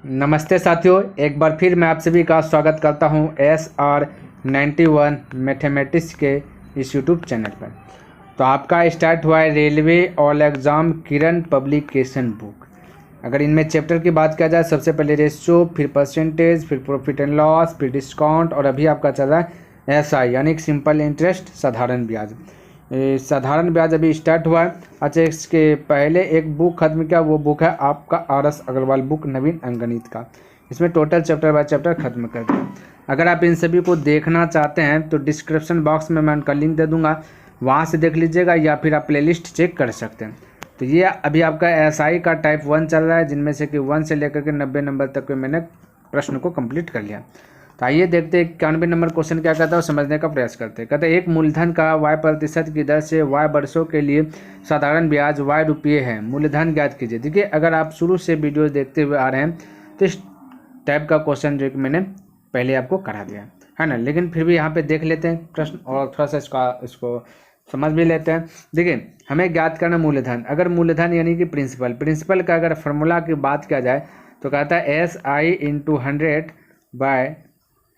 नमस्ते साथियों, एक बार फिर मैं आप सभी का स्वागत करता हूं SR91 मैथमेटिक्स के इस यूट्यूब चैनल पर। तो आपका स्टार्ट हुआ है रेलवे ऑल एग्ज़ाम किरण पब्लिकेशन बुक। अगर इनमें चैप्टर की बात किया जाए, सबसे पहले रेशियो, फिर परसेंटेज, फिर प्रॉफिट एंड लॉस, फिर डिस्काउंट, और अभी आपका चल रहा है SI यानी कि सिंपल इंटरेस्ट, साधारण ब्याज। साधारण ब्याज अभी स्टार्ट हुआ है। अच्छा, इसके पहले एक बुक खत्म किया, वो बुक है आपका RS अग्रवाल बुक नवीन अंकगणित का। इसमें टोटल चैप्टर बाय चैप्टर खत्म कर दिया। अगर आप इन सभी को देखना चाहते हैं तो डिस्क्रिप्शन बॉक्स में मैं उनका लिंक दे दूंगा, वहाँ से देख लीजिएगा, या फिर आप प्लेलिस्ट चेक कर सकते हैं। तो ये अभी आपका SI का टाइप 1 चल रहा है, जिनमें से कि 1 से लेकर के 90 नंबर तक के मैंने प्रश्न को कंप्लीट कर लिया। तो आइए देखते हैं 91 नंबर क्वेश्चन क्या कहता है और समझने का प्रयास करते हैं। कहते हैं एक मूलधन का Y% की दर से Y वर्षों के लिए साधारण ब्याज Y रुपये है, मूलधन ज्ञात कीजिए। देखिए, अगर आप शुरू से वीडियो देखते हुए आ रहे हैं तो इस टाइप का क्वेश्चन जो मैंने पहले आपको करा दिया है ना, लेकिन फिर भी यहाँ पे देख लेते हैं प्रश्न और थोड़ा सा इसको समझ भी लेते हैं। देखिए, हमें ज्ञात करना मूलधन। अगर मूलधन यानी कि प्रिंसिपल का अगर फार्मूला की बात किया जाए तो कहता है SI × 100 by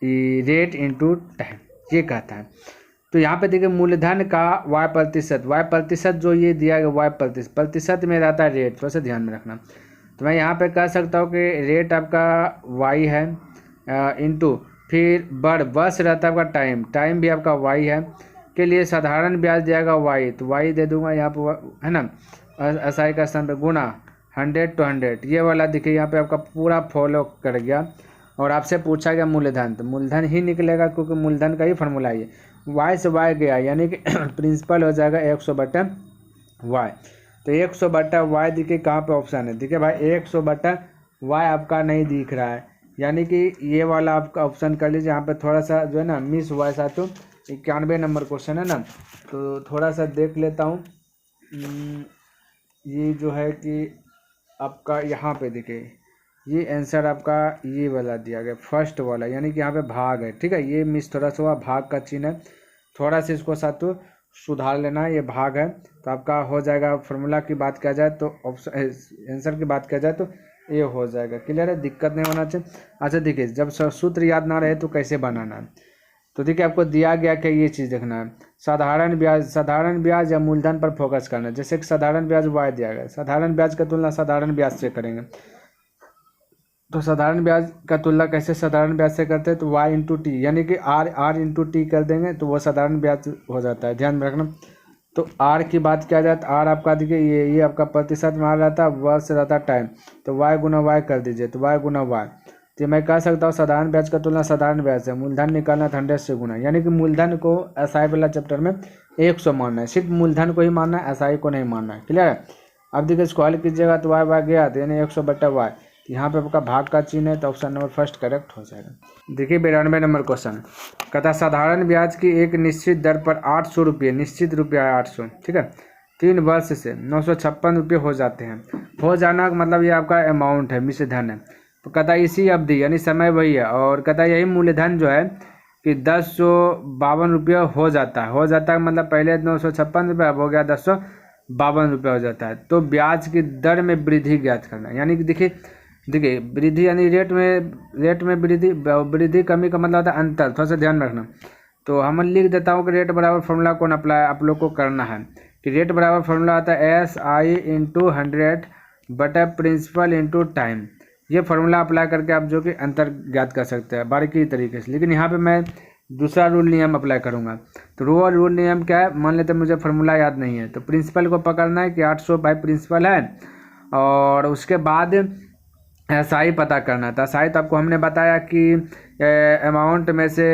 rate into time, ये कहता है। तो यहाँ पे देखिए, मूलधन का Y% जो ये दिया गया Y% में रहता है रेट, थोड़ा सा ध्यान में रखना। तो मैं यहाँ पे कह सकता हूँ कि रेट आपका Y है इंटू फिर वर्ष रहता है आपका टाइम भी आपका Y है, के लिए साधारण ब्याज दिया गया Y, तो Y दे दूंगा यहाँ पे, है ना, SI का स्थान पे गुणा 100 to 100, ये वाला देखिए यहाँ पे आपका पूरा फॉलो कर गया। और आपसे पूछा गया मूलधन, तो मूलधन ही निकलेगा क्योंकि मूलधन का ही फार्मूला है। Y से Y गया यानी कि प्रिंसिपल हो जाएगा 100/Y। तो 100/Y देखिए कहाँ पे ऑप्शन है, देखिए भाई 100/Y आपका नहीं दिख रहा है, यानी कि ये वाला आपका ऑप्शन कर लीजिए। यहाँ पे थोड़ा सा जो है ना मिस हुआ है साथियों, 91 नंबर क्वेश्चन है ना, तो थोड़ा सा देख लेता हूँ। ये जो है कि आपका यहाँ पे देखिए, ये आंसर आपका ये वाला दिया गया फर्स्ट वाला, यानी कि यहाँ पे भाग है, ठीक है। ये मिस थोड़ा सा हुआ, भाग का चिन्ह है, थोड़ा सा इसको साथ सुधार लेना है, ये भाग है। तो आपका हो जाएगा, फार्मूला की बात किया जाए तो ऑप्शन आंसर की बात किया जाए तो ये हो जाएगा। क्लियर है, दिक्कत नहीं होना चाहिए। अच्छा देखिए, जब सूत्र याद ना रहे तो कैसे बनाना है, तो देखिए आपको दिया गया कि ये चीज़ देखना है, साधारण ब्याज या मूलधन पर फोकस करना है। जैसे कि साधारण ब्याज Y दिया गया, साधारण ब्याज का तुलना साधारण ब्याज से करेंगे, तो साधारण ब्याज का तुलना कैसे साधारण ब्याज से करते हैं, तो Y × T यानी कि R × T कर देंगे तो वो साधारण ब्याज हो जाता है, ध्यान में रखना। तो R की बात किया जाए तो R आपका देखिए ये आपका प्रतिशत में आ रहता है, वर्ष रहता है टाइम, तो Y × Y कर दीजिए, तो Y × Y। तो मैं कह सकता हूँ साधारण ब्याज का तुलना साधारण ब्याज से, मूलधन निकालना 100 से गुना, यानी कि मूलधन को SI वाला चैप्टर में 100 मानना है, सिर्फ मूलधन को ही मानना है, SI को नहीं मानना है। क्लियर है। अब देखिए इसको हल कीजिएगा तो Y गया, तो यानी 100/Y, यहाँ पे आपका भाग का चिन्ह है, तो ऑप्शन नंबर फर्स्ट करेक्ट हो जाएगा। देखिए 92 नंबर क्वेश्चन कहता है साधारण ब्याज की एक निश्चित दर पर 800 रुपये, निश्चित रुपया है 800, ठीक है, 3 वर्ष से 956 रुपये हो जाते हैं। हो जाना मतलब ये आपका अमाउंट है, मिश्र धन है। तो कहता है इसी अवधि यानी समय वही है, और कहता है यही मूलधन जो है कि 1052 रुपये हो जाता है मतलब पहले 956 रुपये, अब हो गया 1052 रुपये हो जाता है। तो ब्याज की दर में वृद्धि ज्ञात करना, यानी कि देखिए वृद्धि यानी रेट में वृद्धि कमी का मतलब होता है अंतर, थोड़ा सा ध्यान रखना। तो हम लिख देता हूँ कि रेट बराबर फॉर्मूला कौन अप्लाई आप लोग को करना है, कि रेट बराबर फॉर्मूला आता है SI × 100 प्रिंसिपल × टाइम। ये फार्मूला अप्लाई करके आप जो कि अंतर ज्ञात कर सकते हैं बारीकी तरीके से। लेकिन यहाँ पे मैं दूसरा रूल नियम अप्लाई करूँगा। तो रूल नियम क्या है, मान लेते मुझे फार्मूला याद नहीं है, तो प्रिंसिपल को पकड़ना है कि 800 बाई प्रिंसिपल है, और उसके बाद SI पता करना था। SI तो आपको हमने बताया कि अमाउंट में से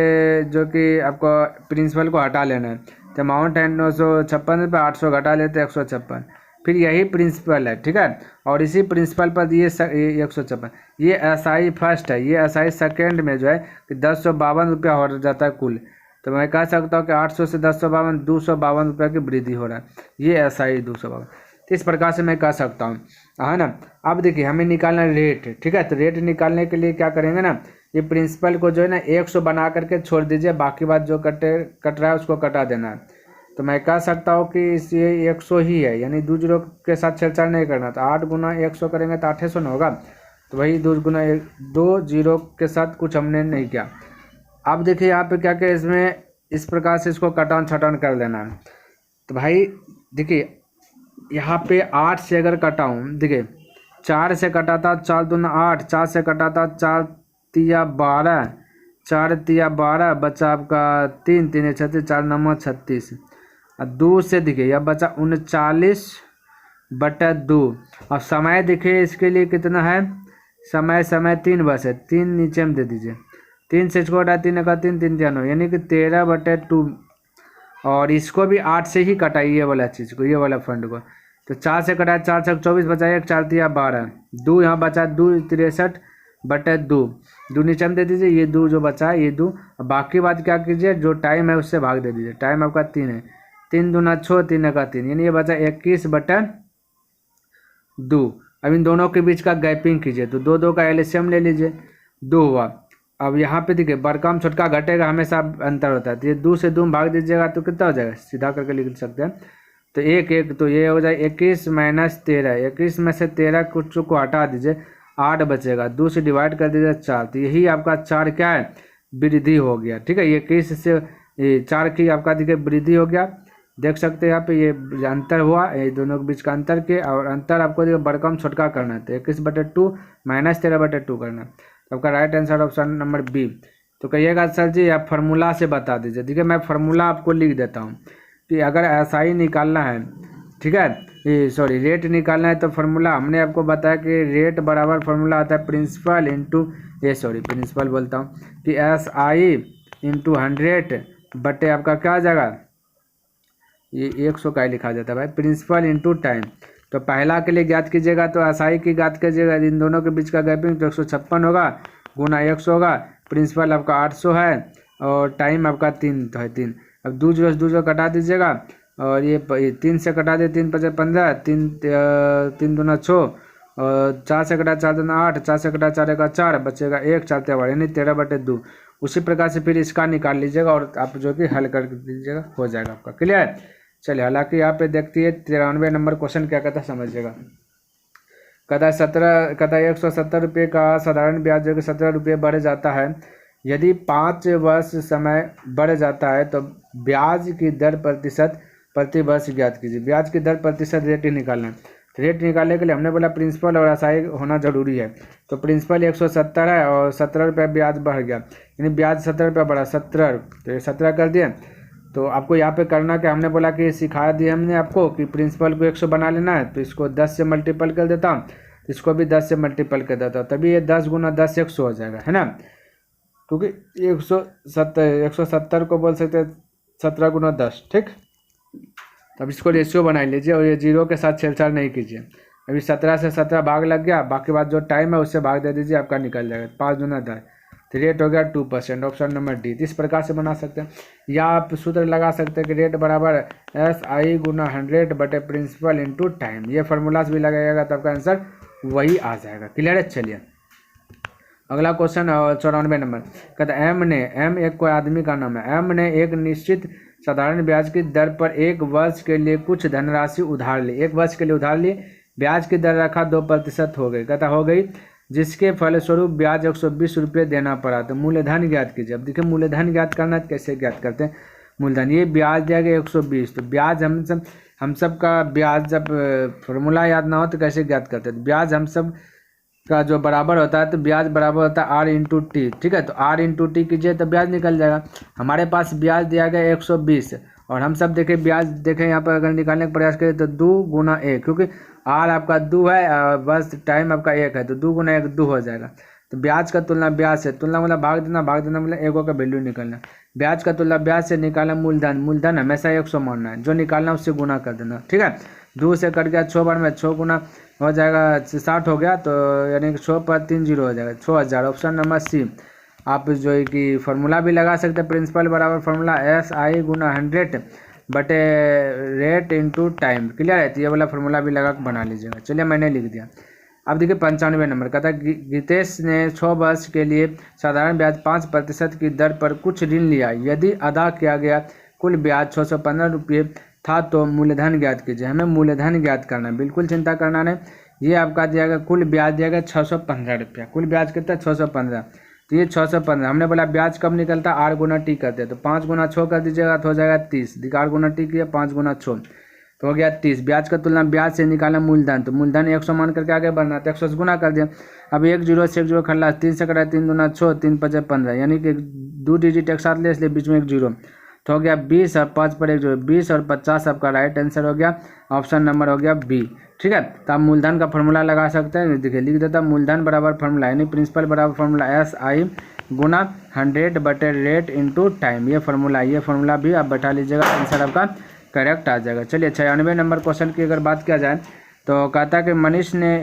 जो कि आपको प्रिंसिपल को हटा लेना है, तो अमाउंट है 956 रुपये, 800 घटा लेते हैं 156, फिर यही प्रिंसिपल है, ठीक है, और इसी प्रिंसिपल पर ये 156, ये SI फर्स्ट है, ये SI सेकेंड में जो है कि 1052 रुपया हो जाता है कुल। तो मैं कह सकता हूँ कि 800 से 1052 252 रुपये की वृद्धि हो रहा है, ये SI 252। तो इस प्रकार से मैं कह सकता हूँ, है ना। अब देखिए हमें निकालना रेट, ठीक है, तो रेट निकालने के लिए क्या करेंगे ना, ये प्रिंसिपल को जो है ना 100 बना करके छोड़ दीजिए, बाकी बात जो कट रहा है उसको कटा देना है। तो मैं कह सकता हूँ कि ये 100 ही है, यानी 2 जीरो के साथ छेड़छाड़ नहीं करना। तो 8 × 100 करेंगे तो 800 ना होगा, तो वही 2 गुना 1, 2 जीरो के साथ कुछ हमने नहीं किया। अब देखिए यहाँ पे क्या क्या इसमें इस प्रकार से इसको कटान छटान कर देना है। तो भाई देखिए यहाँ पे 8 से अगर कटाऊँ, देखिए 4 से कटा था 4 दूना 8, 4 से कटा था 4 तिया 12, 4 तिया 12, बचा आपका 3 3 36, 4 नंबर 36, और 2 से देखिए यह बचा 39/2। और समय देखिए इसके लिए कितना है, समय 3 बस है, 3 नीचे में दे दीजिए, 3 से इसको हटा 3 का 3 3 9, यानी कि 13/2। और इसको भी 8 से ही कटाइए, ये वाला चीज़ को, ये वाला फंड को। तो 4 से कटा 4 से 24 बचा, 1 4 तिया 12, 2 यहाँ बचा 2 63/2, 2 नीचे में दे दीजिए, ये 2 जो बचा है ये 2। बाकी बात क्या कीजिए, जो टाइम है उससे भाग दे दीजिए, टाइम आपका 3 है, 3 दूना 6, 3 का 3, यानी ये बचा 21/2। अब इन दोनों के बीच का गैपिंग कीजिए, तो 2 2 का एलसीएम ले लीजिए, 2 हुआ। अब यहाँ पे देखिए बड़का में छोटका घटेगा, हमेशा अंतर होता है, तो ये 2 से 2 भाग दीजिएगा तो कितना हो जाएगा, सीधा करके लिख सकते हैं। तो 1 1, तो ये हो जाए 21 - 13, 21 में से 13 कुछ को हटा दीजिए, 8 बचेगा, 2 से डिवाइड कर दीजिए 4, तो यही आपका 4 क्या है, वृद्धि हो गया। ठीक है, 21 से 4 की आपका देखिए वृद्धि हो गया, देख सकते हैं यहाँ पे ये अंतर हुआ, ये दोनों के बीच का अंतर के, और अंतर आपको देखिए बड़का में छोटका करना है, तो 21/2 - 13/2 करना है। तो आपका right answer option number B. तो कहिएगा सर जी आप फार्मूला से बता दीजिए। देखिए मैं फार्मूला आपको लिख देता हूँ कि अगर एसआई निकालना है, ठीक है, ये सॉरी रेट निकालना है, तो फार्मूला हमने आपको बताया कि रेट बराबर फार्मूला आता है प्रिंसिपल इंटू, ये सॉरी प्रिंसिपल बोलता हूँ कि SI इंटू 100 बटे आपका क्या आ जाएगा, ये 100 का ही लिखा जाता है भाई, प्रिंसिपल इंटू टाइम। तो पहला के लिए ज्ञात कीजिएगा, तो एसआई की ज्ञात कीजिएगा, इन दोनों के बीच का गैपिंग तो 156 होगा, गुना 100 होगा, प्रिंसिपल आपका 800 है, और टाइम आपका 3 है 3। अब 2 कटा दीजिएगा, और ये 3 से कटा दे, 3 × 5 = 15, 3 दूना 6, और 4 से कटा 4 दूना 8, 4 से कटा 4 का 4, बचेगा 1 4 3 यानी 13/2। उसी प्रकार से फिर इसका निकाल लीजिएगा, और आप जो कि हल कर दीजिएगा, हो जाएगा आपका क्लियर। चलिए हालांकि यहाँ पे देखती है 93 नंबर क्वेश्चन क्या कहता है समझिएगा। कहता 170 रुपये का साधारण ब्याज जो कि 17 रुपये बढ़ जाता है, यदि 5 वर्ष समय बढ़ जाता है तो ब्याज की दर प्रतिशत प्रति वर्ष ज्ञात कीजिए। ब्याज की दर प्रतिशत रेट ही निकालना है। रेट निकालने के लिए हमने बोला प्रिंसिपल और एसआई होना जरूरी है। तो प्रिंसिपल 170 है और 17 रुपये ब्याज बढ़ गया, यानी ब्याज 17 रुपये बढ़ा, 17, तो ये 17 कर दिए। तो आपको यहाँ पे करना क्या, हमने बोला कि सिखा दिया हमने आपको कि प्रिंसिपल को 100 बना लेना है, तो इसको 10 से मल्टीपल कर देता हूँ, इसको भी 10 से मल्टीपल कर देता हूँ, तभी ये 10 × 10 100 हो जाएगा, है ना। क्योंकि 170 को बोल सकते हैं 17 × 10, ठीक। अब इसको रेशियो बना लीजिए, और ये 0 के साथ छेड़छाड़ नहीं कीजिए। अभी 17 से 17 भाग लग गया, बाकी बात जो टाइम है उससे भाग दे दीजिए, आपका निकल जाएगा 5 दूना 10, तो रेट हो गया 2%, ऑप्शन नंबर डी। इस प्रकार से बना सकते हैं, या आप सूत्र लगा सकते हैं कि रेट बराबर SI × 100 बटे प्रिंसिपल इंटू टाइम। ये फार्मूला भी लगाएगा तो आपका आंसर वही आ जाएगा, क्लियर है। चलिए अगला क्वेश्चन 94 नंबर कहता है एम एक कोई आदमी का नाम है, एम ने एक निश्चित साधारण ब्याज की दर पर 1 वर्ष के लिए कुछ धनराशि उधार ली। 1 वर्ष के लिए उधार ली, ब्याज की दर रखा 2% हो गई, कहता हो गई, जिसके फलस्वरूप ब्याज 120 रुपये देना पड़ा। तो मूलधन ज्ञात कीजिए। अब देखिए मूलधन ज्ञात करना है, कैसे ज्ञात करते हैं मूलधन, ये ब्याज दिया गया 120, तो ब्याज हम सब का ब्याज जब फॉर्मूला याद ना हो तो कैसे ज्ञात करते हैं, ब्याज हम सब का जो बराबर होता है, तो ब्याज बराबर होता है R × T, ठीक है। तो R × T कीजिए तो ब्याज निकल जाएगा। हमारे पास ब्याज दिया गया 120, और हम सब देखें ब्याज देखें यहाँ पर अगर निकालने का प्रयास करें तो 2 × 1, क्योंकि R आपका 2 है, बस टाइम आपका 1 है, तो 2 × 1 2 हो जाएगा। तो ब्याज का तुलना ब्याज से, तुलना मतलब भाग देना मतलब एगो का वैल्यू निकालना। ब्याज का तुलना ब्याज से निकालना मूलधन, मूलधन हमेशा 100 मानना है, जो निकालना उससे गुना कर देना, ठीक है। 2 से कट गया 6 बार में, 6 गुना हो जाएगा 60 हो गया, तो यानी कि 6 पर 3 0 हो जाएगा, 6000, ऑप्शन नंबर सी। आप जो है कि फार्मूला भी लगा सकते हैं, प्रिंसिपल बराबर फार्मूला SI × 100 बटे रेट इंटू टाइम, क्लियर है। तो ये वाला फार्मूला भी लगा के बना लीजिएगा। चलिए मैंने लिख दिया। अब देखिए 95 नंबर कहता है गीतेश ने 6 वर्ष के लिए साधारण ब्याज 5% की दर पर कुछ ऋण लिया, यदि अदा किया गया कुल ब्याज 615 रुपये था तो मूलधन ज्ञात कीजिए। हमें मूलधन ज्ञात करना है, बिल्कुल चिंता करना नहीं, ये आपका दिया गया कुल ब्याज दिया गया 615 रुपया। कुल ब्याज कितना 615। तो ये 615 हमने बोला ब्याज कब निकलता आर गुना टी करते तो 5 गुना 6 कर दीजिएगा तो हो जाएगा 30। देखिए आर गुना टी किया 5 गुना 6 तो हो गया 30। ब्याज का तुलना ब्याज से निकाला मूलधन, तो मूलधन 100 मान करके आगे बढ़ना तो 100 से गुना कर दिया। अब 1 जीरो से 1 जीरो खल्लास 3 से कटा 3 दूना 6 3 5 15 यानी कि 2 डिजिट एक साथ ले इसलिए बीच में 1 जीरो तो हो गया 20 और 5 पर 1 जीरो 20 और 50 आपका राइट आंसर हो गया। ऑप्शन नंबर हो गया बी। ठीक है, तो आप मूलधन का फॉर्मूला लगा सकते हैं। देखिए लिख देता मूलधन बराबर फॉर्मूला यानी प्रिंसिपल बराबर फॉर्मूला SI गुना 100 बटे रेट इंटू टाइम। ये फार्मूला भी आप बैठा लीजिएगा, आंसर आपका करेक्ट आ जाएगा। चलिए 96 नंबर क्वेश्चन की अगर बात किया जाए तो कहता है कि मनीष ने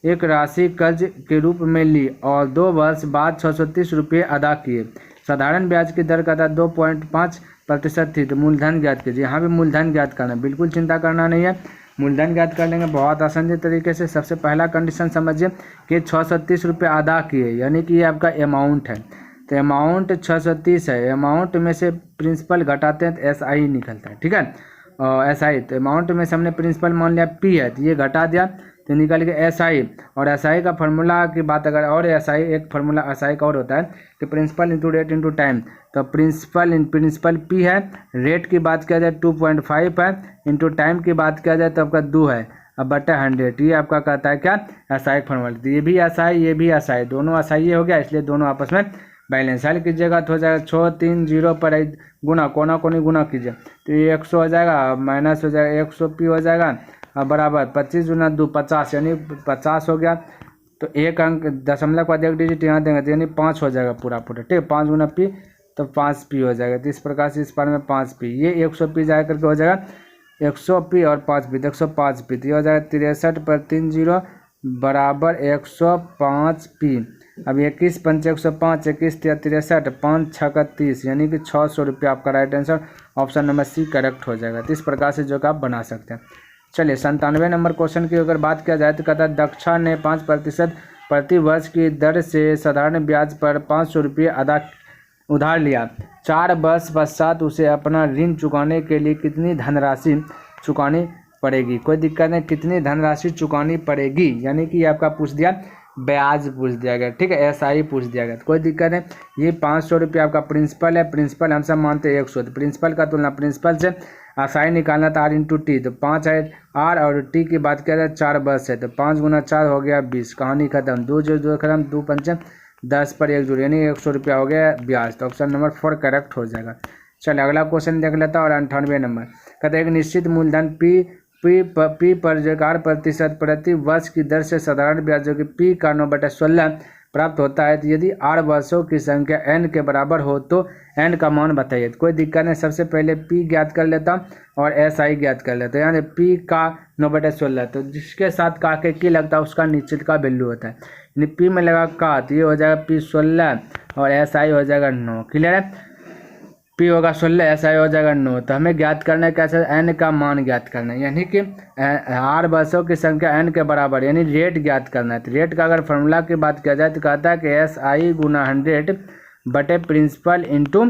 एक राशि कर्ज के रूप में ली और 2 वर्ष बाद 630 रुपये अदा किए। साधारण ब्याज की दर कहता है 2.5% थी, तो मूलधन ज्ञात कीजिए। यहाँ भी मूलधन ज्ञात करना, बिल्कुल चिंता करना नहीं है, मूलधन ज्ञात कर लेंगे बहुत आसान तरीके से। सबसे पहला कंडीशन समझिए कि 630 रुपये अदा किए यानी कि ये आपका अमाउंट है, तो अमाउंट 630 है। अमाउंट में से प्रिंसिपल घटाते हैं तो SI निकलता है। ठीक है, और SI तो अमाउंट में से हमने प्रिंसिपल मान लिया P है तो ये घटा दिया तो निकल गया SI। और SI का फार्मूला की बात अगर और SI एक फार्मूला SI का और होता है कि principal into rate into time. तो प्रिंसिपल P है, रेट की बात किया जाए 2.5 है, इंटू टाइम की बात किया जाए तो आपका 2 है, अब बटा 100। ये आपका कहता है क्या SI फार्मूला। तो ये भी SI दोनों SI हो गया, इसलिए दोनों आपस में बैलेंस। हल कीजिएगा तो हो जाएगा 6 3 0 पर गुना कोना कोनी गुना कीजिए तो ये 100 हो जाएगा, माइनस हो जाएगा 100 P हो जाएगा और बराबर 25 गुना 2 50 यानी 50 हो गया। तो एक अंक दशमलव के बाद 1 डिजिट यहाँ देंगे तो यानी 5 हो जाएगा पूरा। ठीक है, 5 गुना P तो 5 P हो जाएगा। तो इस प्रकार से इस बार में 5 P ये 100 P जा करके हो जाएगा 100 P और 5 P 105 P तो ये हो जाएगा 63 पर 3 0 बराबर 105 P। अब 21 पंच 105 21 63 5 6 30 यानी कि 600 रुपये आपका right answer option number C correct हो जाएगा। तो इस प्रकार से जो कि आप बना सकते हैं। चलिए 97 नंबर क्वेश्चन की अगर बात किया जाए तो कहता है दक्षा ने 5% प्रति वर्ष की दर से साधारण ब्याज पर 500 रुपये उधार लिया। 4 वर्ष पश्चात उसे अपना ऋण चुकाने के लिए कितनी धनराशि चुकानी पड़ेगी। कोई दिक्कत नहीं, कितनी धनराशि चुकानी पड़ेगी यानी कि आपका पूछ दिया ब्याज पूछ दिया गया। ठीक है, SI पूछ दिया गया, कोई दिक्कत नहीं। ये 500 रुपये आपका प्रिंसिपल है, प्रिंसिपल हम सब मानते हैं 100, तो प्रिंसिपल का तुलना प्रिंसिपल से SI निकालना था R इंटू टी, तो 5 है R और T की बात किया जाए 4 वर्ष है तो 5 गुना 4 हो गया 20। कहानी खत्म, 2 जो 2 खत्म 2 पंचे 10 पर 1 जोड़ यानी 100 रुपया हो गया ब्याज। तो ऑप्शन नंबर 4 करेक्ट हो जाएगा। चलिए अगला क्वेश्चन देख लेता है। और 98 नंबर कहते हैं एक निश्चित मूलधन P पर 11% प्रति वर्ष की दर से साधारण ब्याज जो कि P का 9/16 प्राप्त होता है। तो यदि R वर्षों की संख्या N के बराबर हो तो N का मान बताइए। तो कोई दिक्कत नहीं, सबसे पहले P ज्ञात कर लेता हूँ और SI ज्ञात कर लेता हूँ। यानी P का 9/16 तो जिसके साथ का के की लगता है उसका निश्चित का वैल्यू होता है। यानी P में लगा का तो ये हो जाएगा P 16 और SI हो जाएगा 9। क्लियर है, P होगा 16 SI हो जाएगा 9। तो हमें ज्ञात करना है कैसे N का मान ज्ञात करना है यानी कि R वर्षों की संख्या N के बराबर यानी रेट ज्ञात करना है। तो रेट का अगर फॉर्मूला की बात किया जाए तो कहता है कि SI गुना 100 बटे प्रिंसिपल इंटू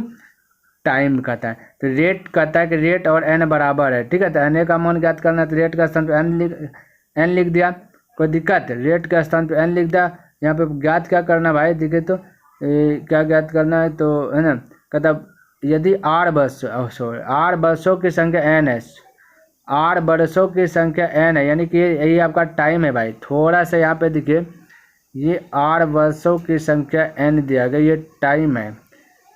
टाइम कहता है। तो रेट कहता है कि रेट और N बराबर है। ठीक है, तो N का मान ज्ञात करना है तो रेट का स्थान पर N लिख दिया, कोई दिक्कत, रेट का स्थान पर N लिख दिया। यहाँ पे ज्ञात क्या करना भाई देखिए तो क्या ज्ञात करना है तो है ना, कहता यदि R वर्षों की संख्या N है, R वर्षों की संख्या N है यानी कि यही आपका टाइम है भाई। थोड़ा सा यहाँ पे देखिए ये R वर्षों की संख्या N दिया गया, ये टाइम है।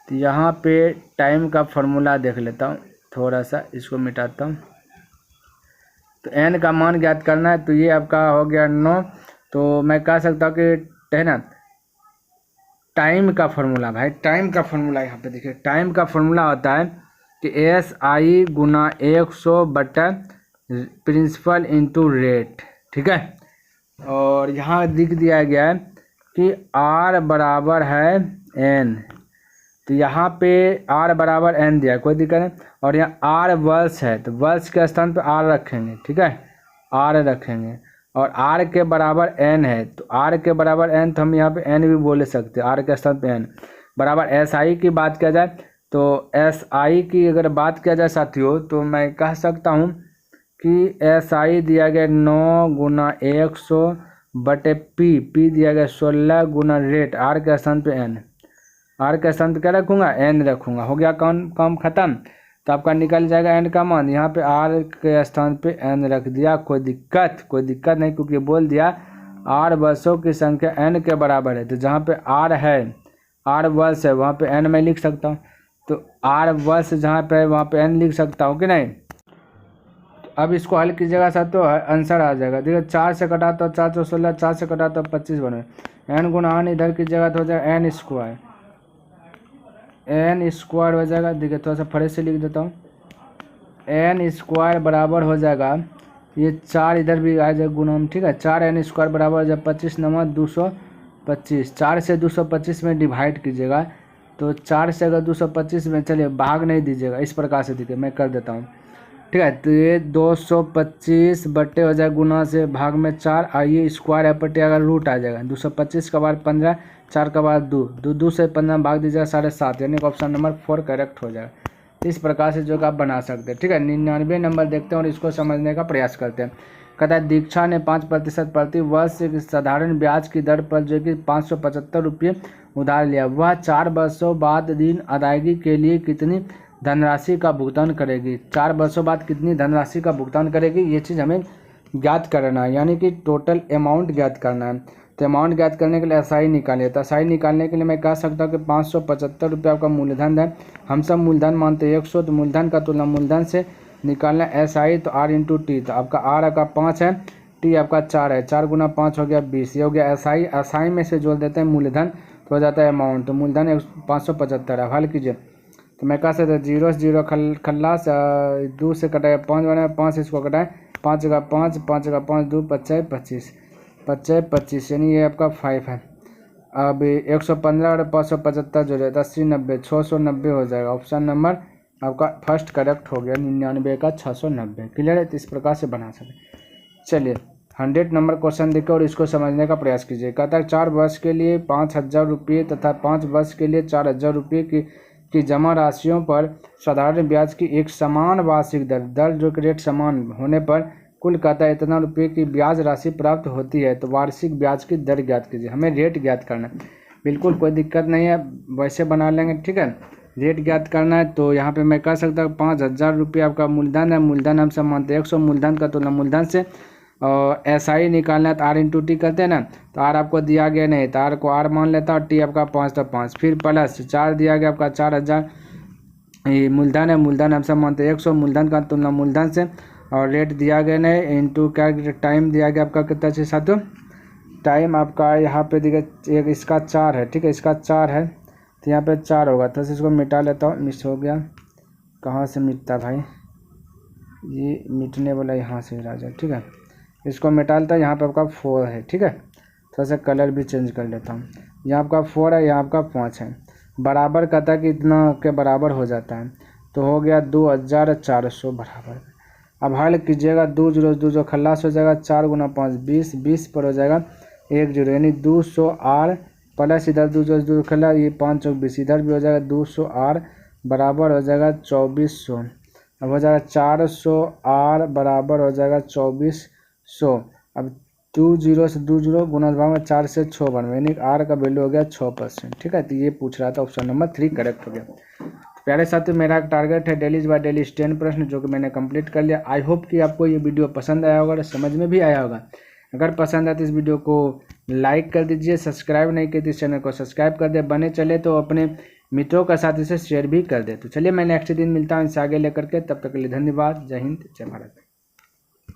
तो यहाँ पे टाइम का फॉर्मूला देख लेता हूँ, थोड़ा सा इसको मिटाता हूँ। तो N का मान ज्ञात करना है तो ये आपका हो गया 9। तो मैं कह सकता हूँ कि है ना टाइम का फॉर्मूला भाई, टाइम का फॉर्मूला यहाँ पे देखिए, टाइम का फॉर्मूला होता है कि SI गुना 100 बटा प्रिंसिपल इंटू रेट। ठीक है, और यहाँ लिख दिया गया है कि R बराबर है N, तो यहाँ पे R बराबर N दिया, कोई दिक्कत नहीं। और यहाँ R वर्ष है तो वर्ष के स्थान पे R रखेंगे। ठीक है, R रखेंगे और R के बराबर N है तो R के बराबर N तो हम यहाँ पे N भी बोल सकते हैं, R के स्थान पे N बराबर। SI की बात किया जाए तो SI की अगर बात किया जाए साथियों तो मैं कह सकता हूँ कि SI दिया गया 9 गुना 100 बटे P दिया गया 16 गुना रेट R के स्थान पे N। R के स्थान पे क्या रखूँगा, N रखूँगा। हो गया काम खत्म। तो आपका निकल जाएगा N का मान। यहाँ पे R के स्थान पे N रख दिया। कोई दिक्कत नहीं, क्योंकि बोल दिया R बसों की संख्या N के बराबर है। तो जहाँ पे R है, R बस है, वहाँ पे N मैं लिख सकता हूँ। तो R बस जहाँ पे है वहाँ पे N लिख सकता हूँ कि नहीं। अब इसको हल कीजिएगा साथ तो आंसर आ जाएगा। देखिए 4 से कटा तो 4 तो 16, 4 से कटा तो 25 बने। N गुना N इधर कीजिएगा तो हो जाएगा N स्क्वायर हो जाएगा। देखिए थोड़ा सा फरे से लिख देता हूँ। N स्क्वायर बराबर हो जाएगा, ये 4 इधर भी आ जाएगा गुना में, ठीक है। 4N स्क्वायर बराबर हो जाएगा 25 नवा 225। 4 से 225 में डिवाइड कीजिएगा तो 4 से अगर 225 में, चलिए भाग नहीं दीजिएगा, इस प्रकार से देखिए मैं कर देता हूँ, ठीक है। तो ये 225 बट्टे हो जाएगा गुना से भाग में 4, आइए स्क्वायर है पट्टे अगर रूट आ जाएगा। 225 का बाद 15, 4 का बाद 2 से 15 भाग दीजिएगा 7.5, यानी कि ऑप्शन नंबर 4 करेक्ट हो जाएगा। इस प्रकार से जो आप बना सकते हैं, ठीक है। 99 नंबर देखते हैं और इसको समझने का प्रयास करते हैं। कहता है दीक्षा ने 5% प्रति वर्ष साधारण ब्याज की दर पर जो कि 575 रुपये उधार लिया। वह 4 वर्षों बाद ऋण अदायगी के लिए कितनी धनराशि का भुगतान करेगी। 4 वर्षों बाद कितनी धनराशि का भुगतान करेगी, ये चीज़ हमें ज्ञात करना है, यानी कि टोटल अमाउंट ज्ञात करना है। तो अमाउंट ज्ञात करने के लिए SI निकालिए। तो SI निकालने के लिए मैं कह सकता हूँ कि 575 रुपये आपका मूलधन है। हम सब मूलधन मानते हैं 100, तो मूलधन का तुलना मूलधन से निकालना SI, तो R इंटू T। तो आपका R आपका 5 है, T आपका 4 है, 4 गुना 5 हो गया 20। ये हो गया SI में से जोड़ देते हैं मूलधन तो हो जाता है अमाउंट। तो मूलधन 575 है। हल कीजिए तो मैं कह सकता 0 से 0 खल्लास 2 से कटाए 5 बना, 5 इसको कटाए 5 का 5, 5 का 5 2 25 25, यानी ये आपका 5 है। अब 115 और 575 जो है 80 90 690 हो जाएगा। ऑप्शन नंबर आपका फर्स्ट करेक्ट हो गया। 99 का 690। क्लियर है। तो इस प्रकार से बना सकते। चलिए 100 नंबर क्वेश्चन देखिए और इसको समझने का प्रयास कीजिए। कहता है 4 वर्ष के लिए 5000 रुपये तथा 5 वर्ष के लिए 4000 रुपये की जमा राशियों पर साधारण ब्याज की एक समान वार्षिक दर जो कि रेट समान होने पर कुल कहता है इतना रुपये की ब्याज राशि प्राप्त होती है। तो वार्षिक ब्याज की दर ज्ञात कीजिए। हमें रेट ज्ञात करना है, बिल्कुल कोई दिक्कत नहीं है, वैसे बना लेंगे, ठीक है। रेट ज्ञात करना है तो यहाँ पे मैं कह सकता हूँ 5000 रुपये आपका मूलधन है। मूलधन हम सब मानते हैं 100, मूलधन का तुलना मूलधन से। और SI निकालना है तो R इंटू T करते हैं ना। तो R आपको दिया गया नहीं, तो R को R मान लेता और T आपका 5 तो 5, फिर प्लस 4 दिया गया आपका 4000। ये मूलधन है, मूलधन हम सब मानते हैं 100, मूलधन का तुलना मूलधन से। और रेट दिया गया नहीं, इंटू क्या टाइम दिया गया आपका कितना चाहिए साथियों। टाइम आपका यहाँ पे देखिए एक इसका 4 है, ठीक है, इसका 4 है तो यहाँ पे 4 होगा। तो इसको मिटा लेता हूँ, मिस हो गया, कहाँ से मिटता भाई, ये मिटने वाला यहाँ से राजा, ठीक है। इसको मिटा लेता है, यहाँ पे आपका 4 है, ठीक है। थोड़ा सा कलर भी चेंज कर लेता हूँ। यहाँ आपका 4 है, यहाँ आपका 5 है। बराबर कहता है कि इतना के बराबर हो जाता है, तो हो गया 2400 बराबर। अब हल कीजिएगा, 2 0 2 जो खल्लास हो जाएगा, 4 गुना 5 20, 20 पर हो जाएगा 1 0, यानी 200 R प्लस इधर 2 0 2 खल्ला, ये 5 चौक 20, इधर भी हो जाएगा 200 R बराबर हो जाएगा 2400। अब हो जाएगा 400 R बराबर हो जाएगा 2400। अब 2 0 से 2 0 गुना भाग में 4 से 6 बन, यानी R का वैल्यू हो गया 6%, ठीक है। तो ये पूछ रहा था, ऑप्शन नंबर 3 करेक्ट हो गया। प्यारे साथियों, मेरा एक टारगेट है डेलीज बाय डेलीज 10 प्रश्न, जो कि मैंने कंप्लीट कर लिया। आई होप कि आपको ये वीडियो पसंद आया होगा और समझ में भी आया होगा। अगर पसंद आए तो इस वीडियो को लाइक कर दीजिए, सब्सक्राइब नहीं किए तो इस चैनल को सब्सक्राइब कर दे, बने चले तो अपने मित्रों के साथ इसे शेयर भी कर दे। तो चलिए मैं नेक्स्ट दिन मिलता हूँ इससे आगे लेकर के, तब तक के लिए धन्यवाद। जय हिंद, जय भारत।